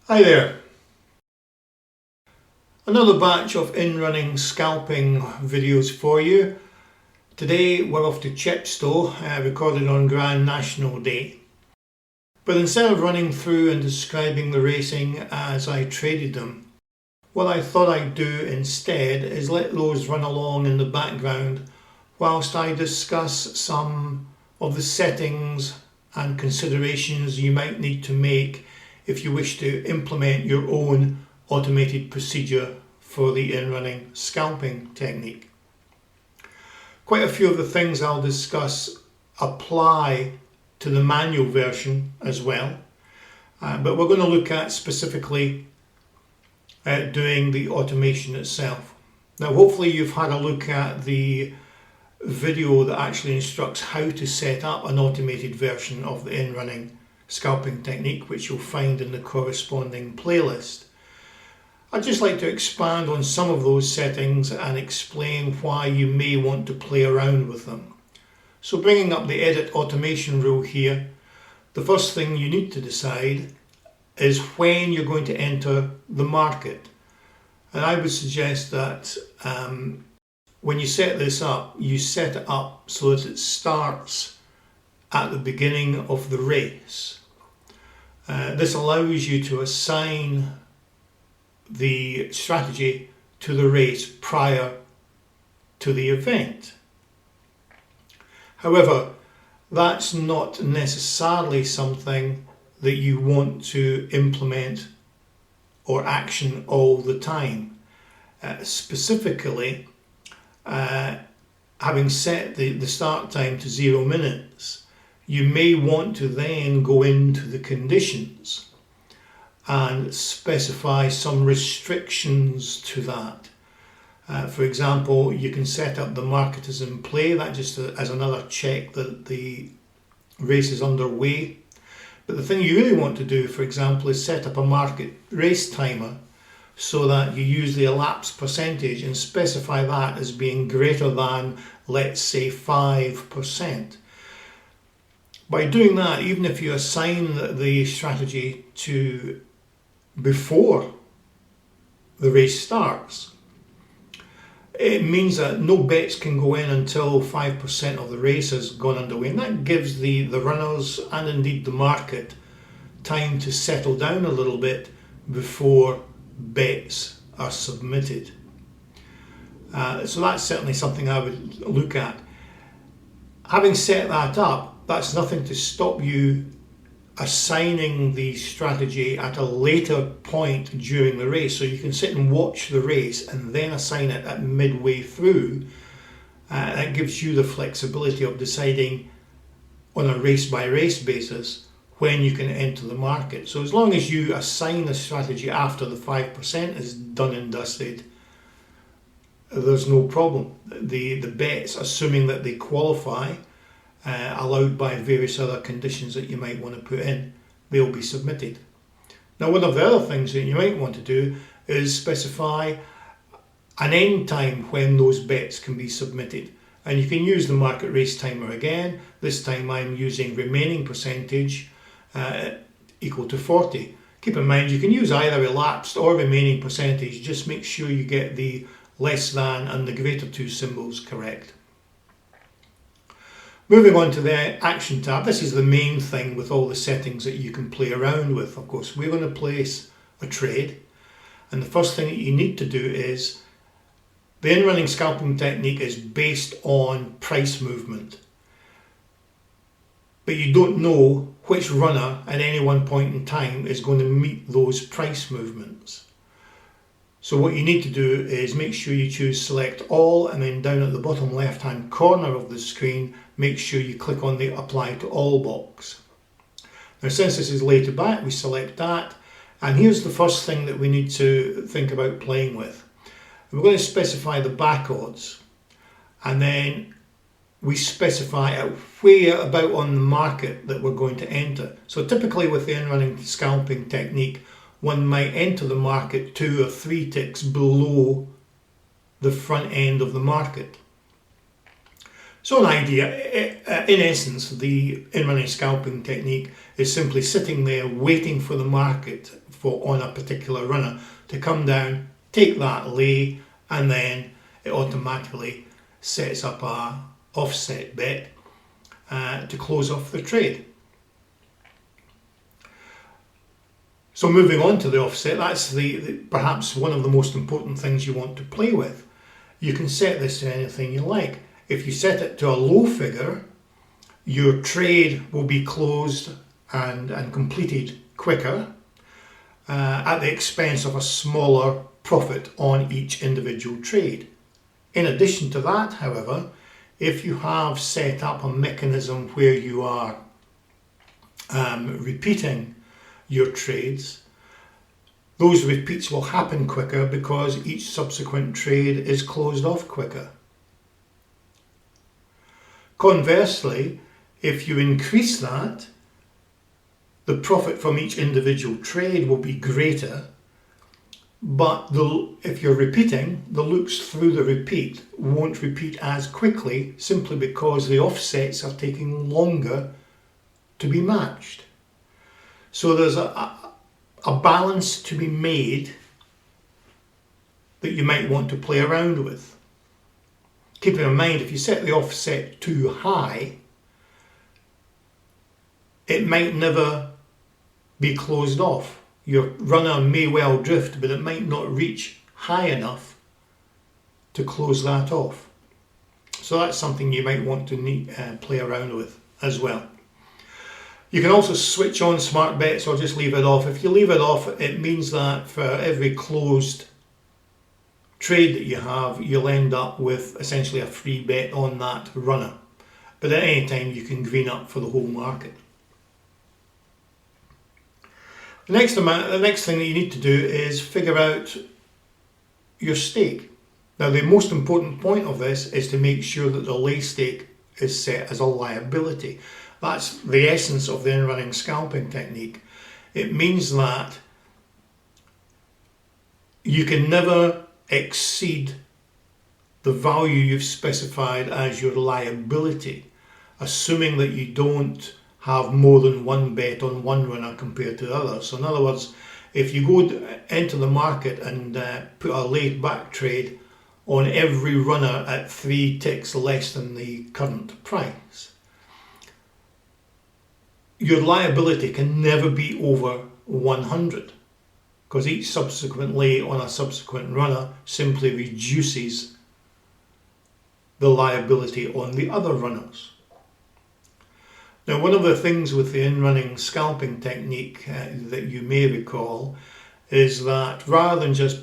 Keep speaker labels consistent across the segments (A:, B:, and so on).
A: Hi there. Another batch of in-running scalping videos for you. Today we're off to Chepstow, recorded on Grand National Day. But instead of running through and describing the racing as I traded them, what I thought I'd do instead is let those run along in the background whilst I discuss some of the settings and considerations you might need to make if you wish to implement your own automated procedure for the in-running scalping technique. Quite a few of the things I'll discuss apply to the manual version as well, but we're going to look at specifically doing the automation itself. Now hopefully you've had a look at the video that actually instructs how to set up an automated version of the in-running scalping technique, which you'll find in the corresponding playlist. I'd just like to expand on some of those settings and explain why you may want to play around with them. So bringing up the edit automation rule here, the first thing you need to decide is when you're going to enter the market. And I would suggest that when you set this up, you set it up so that it starts at the beginning of the race. This allows you to assign the strategy to the race prior to the event. However, that's not necessarily something that you want to implement or action all the time. Specifically, having set the start time to 0 minutes, you may want to then go into the conditions and specify some restrictions to that. For example, you can set up the market is in play, that just as another check that the race is underway. But the thing you really want to do, for example, is set up a market race timer so that you use the elapsed percentage and specify that as being greater than, let's say, 5%. By doing that, even if you assign the strategy to before the race starts, it means that no bets can go in until 5% of the race has gone underway, and that gives the runners and indeed the market time to settle down a little bit before bets are submitted. So that's certainly something I would look at. Having set that up, that's nothing to stop you assigning the strategy at a later point during the race, so you can sit and watch the race and then assign it at midway through. That gives you the flexibility of deciding on a race by race basis when you can enter the market. So as long as you assign the strategy after the 5% is done and dusted, there's no problem. The bets, assuming that they qualify, allowed by various other conditions that you might want to put in, they'll be submitted. Now, one of the other things that you might want to do is specify an end time when those bets can be submitted. And you can use the market race timer again. This time I'm using remaining percentage equal to 40. Keep in mind you can use either elapsed or remaining percentage, just make sure you get the less than and the greater two symbols correct. Moving on to the action tab, this is the main thing with all the settings that you can play around with. Of course, we're going to place a trade, and the first thing that you need to do is, the in-running scalping technique is based on price movement, but you don't know which runner at any one point in time is going to meet those price movements. So what you need to do is make sure you choose select all, and then down at the bottom left hand corner of the screen make sure you click on the apply to all box. Now since this is later back, we select that, and here's the first thing that we need to think about playing with. We're going to specify the back odds, and then we specify at where about on the market that we're going to enter. So typically with the in-running scalping technique, one might enter the market 2 or 3 ticks below the front end of the market. So an idea, in essence, the in-running scalping technique is simply sitting there waiting for the market on a particular runner to come down, take that lay, and then it automatically sets up a offset bet to close off the trade. So moving on to the offset, that's perhaps one of the most important things you want to play with. You can set this to anything you like. If you set it to a low figure, your trade will be closed and completed quicker at the expense of a smaller profit on each individual trade. In addition to that, however, if you have set up a mechanism where you are repeating your trades, those repeats will happen quicker because each subsequent trade is closed off quicker. Conversely, if you increase that, the profit from each individual trade will be greater, but if you're repeating, the looks through the repeat won't repeat as quickly simply because the offsets are taking longer to be matched. So there's a balance to be made that you might want to play around with. Keeping in mind, if you set the offset too high, it might never be closed off. Your runner may well drift, but it might not reach high enough to close that off. So that's something you might want to play around with as well. You can also switch on smart bets or just leave it off. If you leave it off, it means that for every closed trade that you have, you'll end up with essentially a free bet on that runner. But at any time, you can green up for the whole market. The next thing that you need to do is figure out your stake. Now, the most important point of this is to make sure that the lay stake is set as a liability. That's the essence of the in-running scalping technique. It means that you can never exceed the value you've specified as your liability, assuming that you don't have more than one bet on one runner compared to the other. So in other words, if you go into the market and put a laid back trade on every runner at 3 ticks less than the current price, your liability can never be over 100, because each subsequent lay on a subsequent runner simply reduces the liability on the other runners. Now, one of the things with the in-running scalping technique that you may recall is that rather than just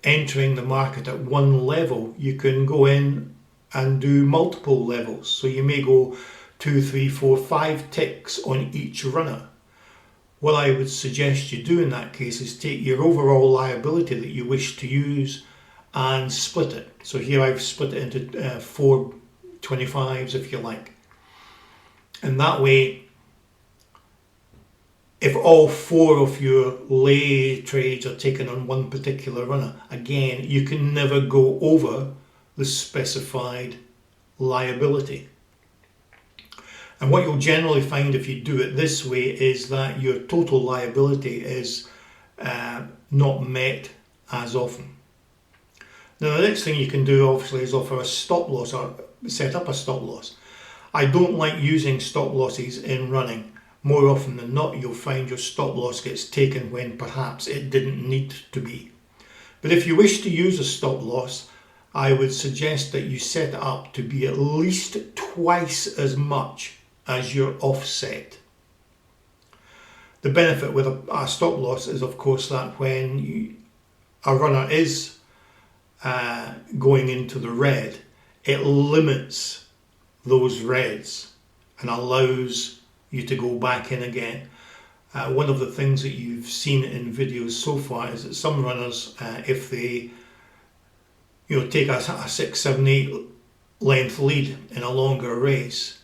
A: entering the market at one level, you can go in and do multiple levels. So you may go 2, 3, 4, 5 ticks on each runner. What I would suggest you do in that case is take your overall liability that you wish to use and split it. So here I've split it into 4 25s, if you like. And that way, if all 4 of your lay trades are taken on one particular runner, again, you can never go over the specified liability. And what you'll generally find if you do it this way is that your total liability is not met as often. Now, the next thing you can do obviously is offer a stop loss or set up a stop loss. I don't like using stop losses in running. More often than not, you'll find your stop loss gets taken when perhaps it didn't need to be. But if you wish to use a stop loss, I would suggest that you set it up to be at least twice as much as your offset. The benefit with a stop loss is, of course, that when a runner is going into the red, it limits those reds and allows you to go back in again. One of the things that you've seen in videos so far is that some runners, if they take a 6, 7, 8 length lead in a longer race,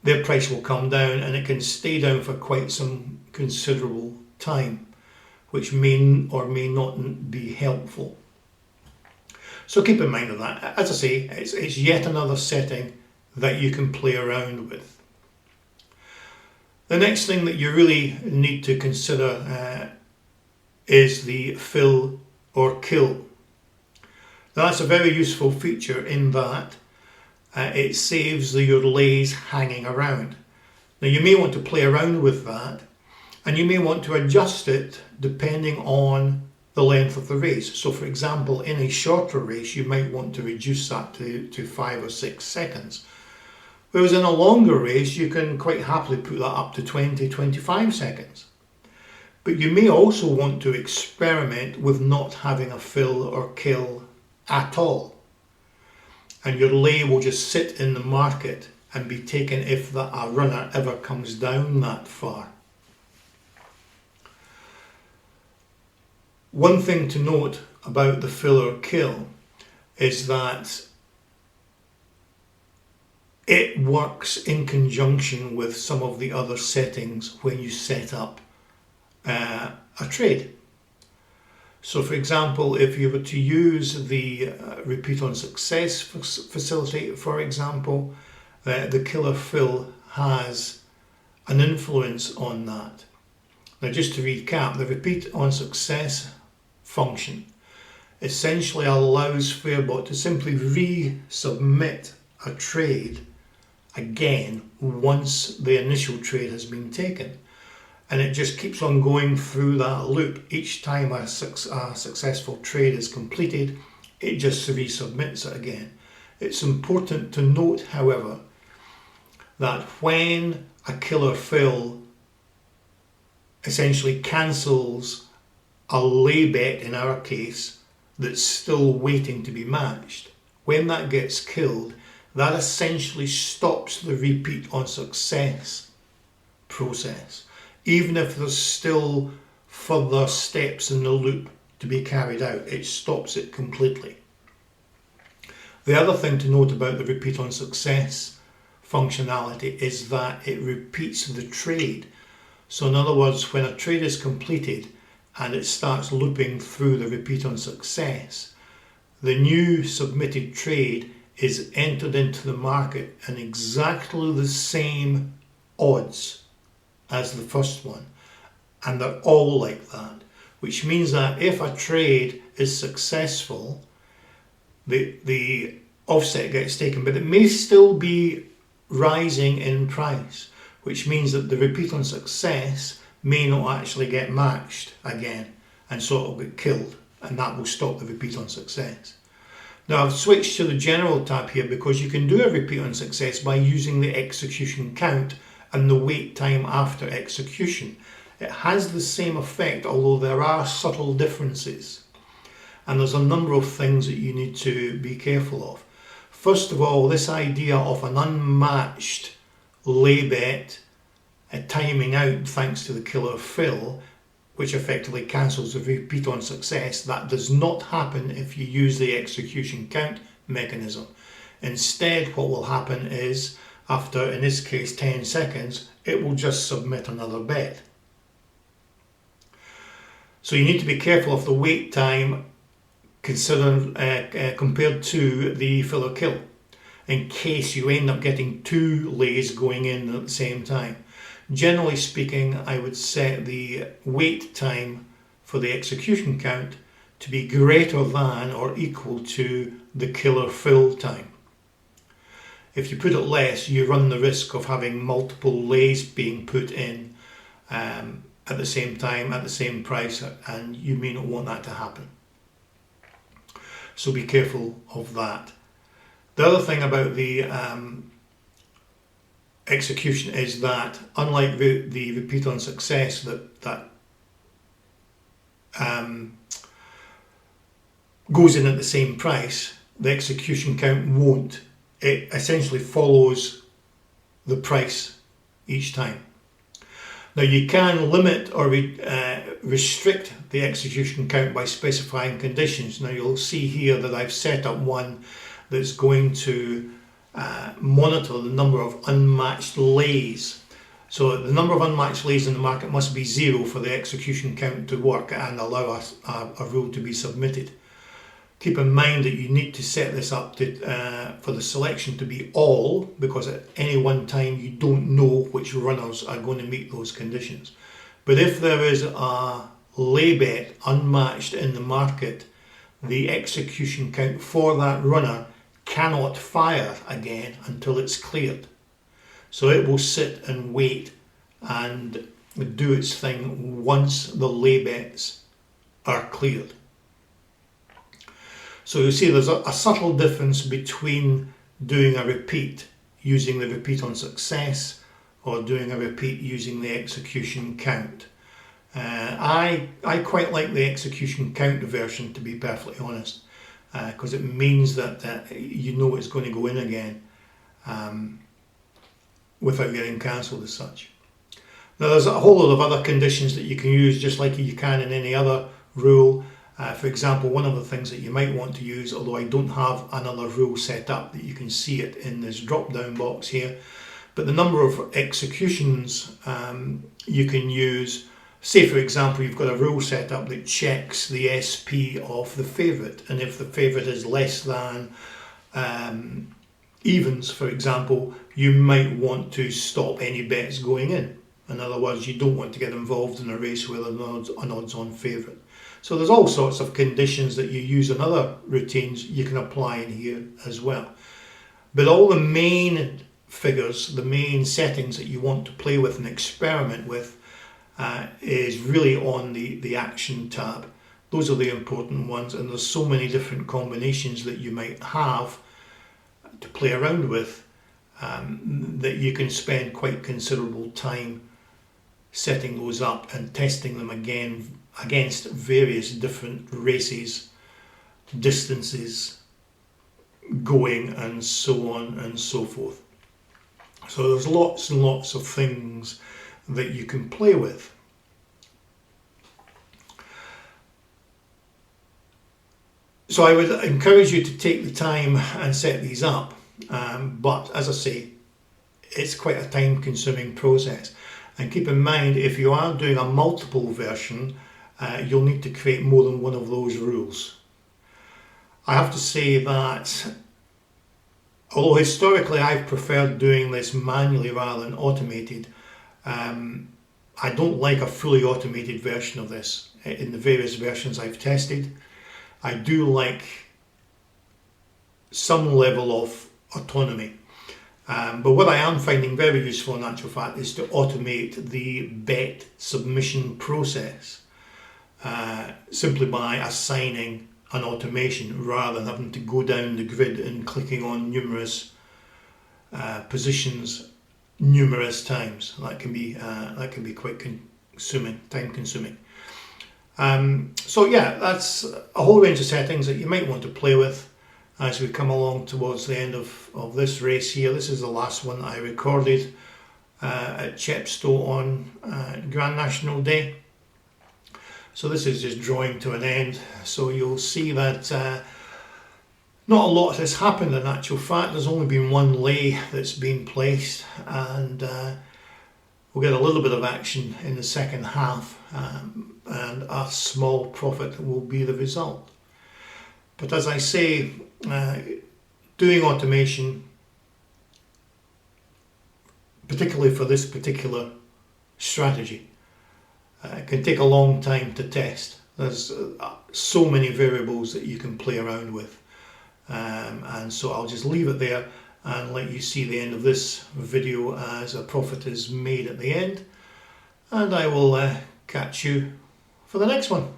A: their price will come down, and it can stay down for quite some considerable time, which may or may not be helpful. So keep in mind of that. As I say, it's yet another setting that you can play around with. The next thing that you really need to consider is the fill or kill. Now, that's a very useful feature in that it saves your lays hanging around. Now, you may want to play around with that, and you may want to adjust it depending on the length of the race. So for example, in a shorter race, you might want to reduce that to 5 or 6 seconds. Whereas in a longer race, you can quite happily put that up to 20, 25 seconds. But you may also want to experiment with not having a fill or kill at all. And your lay will just sit in the market and be taken if a runner ever comes down that far. One thing to note about the fill or kill is that it works in conjunction with some of the other settings when you set up a trade. So for example, if you were to use the repeat on success facility, for example, the killer fill has an influence on that. Now, just to recap, the repeat on success function essentially allows Fairbot to simply resubmit a trade again once the initial trade has been taken, and it just keeps on going through that loop. Each time a successful trade is completed, it just resubmits it again. It's important to note, however, that when a killer fill essentially cancels a lay bet, in our case, that's still waiting to be matched, when that gets killed, that essentially stops the repeat on success process, even if there's still further steps in the loop to be carried out. It stops it completely. The other thing to note about the repeat on success functionality is that it repeats the trade. So in other words, when a trade is completed and it starts looping through the repeat on success, the new submitted trade is entered into the market in exactly the same odds as the first one, and they're all like that, which means that if a trade is successful, the offset gets taken, but it may still be rising in price, which means that the repeat on success may not actually get matched again, and so it will get killed, and that will stop the repeat on success. Now, I've switched to the general tab here because you can do a repeat on success by using the execution count and the wait time after execution. It has the same effect, although there are subtle differences, and there's a number of things that you need to be careful of. First of all, this idea of an unmatched lay bet timing out thanks to the killer fill, which effectively cancels the repeat on success, that does not happen if you use the execution count mechanism. Instead, what will happen is, after, in this case, 10 seconds, it will just submit another bet. So you need to be careful of the wait time compared to the fill or kill, in case you end up getting two lays going in at the same time. Generally speaking, I would set the wait time for the execution count to be greater than or equal to the killer fill time. If you put it less, you run the risk of having multiple lays being put in at the same time, at the same price, and you may not want that to happen. So be careful of that. The other thing about the execution is that, unlike the repeat on success that goes in at the same price, the execution count won't. It essentially follows the price each time. Now, you can limit or restrict the execution count by specifying conditions. Now, you'll see here that I've set up one that's going to monitor the number of unmatched lays. So the number of unmatched lays in the market must be 0 for the execution count to work and allow us a rule to be submitted. Keep in mind that you need to set this up to, for the selection to be all, because at any one time you don't know which runners are going to meet those conditions. But if there is a lay bet unmatched in the market, the execution count for that runner cannot fire again until it's cleared. So it will sit and wait and do its thing once the lay bets are cleared. So you see there's a subtle difference between doing a repeat using the repeat on success or doing a repeat using the execution count. I quite like the execution count version, to be perfectly honest, because it means that you know it's going to go in again without getting cancelled as such. Now there's a whole lot of other conditions that you can use just like you can in any other rule. For example, one of the things that you might want to use, although I don't have another rule set up that you can see it in this drop down box here, but the number of executions you can use. Say for example you've got a rule set up that checks the SP of the favourite, and if the favourite is less than evens, for example, you might want to stop any bets going in. In other words, you don't want to get involved in a race with an odds-on favourite. So there's all sorts of conditions that you use in other routines you can apply in here as well. But all the main figures, the main settings that you want to play with and experiment with is really on the action tab. Those are the important ones, and there's so many different combinations that you might have to play around with that you can spend quite considerable time setting those up and testing them again against various different races, distances, going, and so on and so forth. So there's lots and lots of things that you can play with. So I would encourage you to take the time and set these up, but as I say, it's quite a time-consuming process. And keep in mind, if you are doing a multiple version, you'll need to create more than one of those rules. I have to say that although historically I've preferred doing this manually rather than automated, I don't like a fully automated version of this. In the various versions I've tested, I do like some level of autonomy. But what I am finding very useful in actual fact is to automate the bet submission process simply by assigning an automation rather than having to go down the grid and clicking on numerous positions numerous times. That can be quite time consuming. So yeah, that's a whole range of settings that you might want to play with as we come along towards the end of this race here. This is the last one that I recorded at Chepstow on Grand National Day. So this is just drawing to an end. So you'll see that not a lot has happened in actual fact. There's only been one lay that's been placed, and we'll get a little bit of action in the second half, and a small profit will be the result. But as I say, doing automation, particularly for this particular strategy, can take a long time to test. There's so many variables that you can play around with, and so I'll just leave it there and let you see the end of this video as a profit is made at the end, and I will catch you for the next one.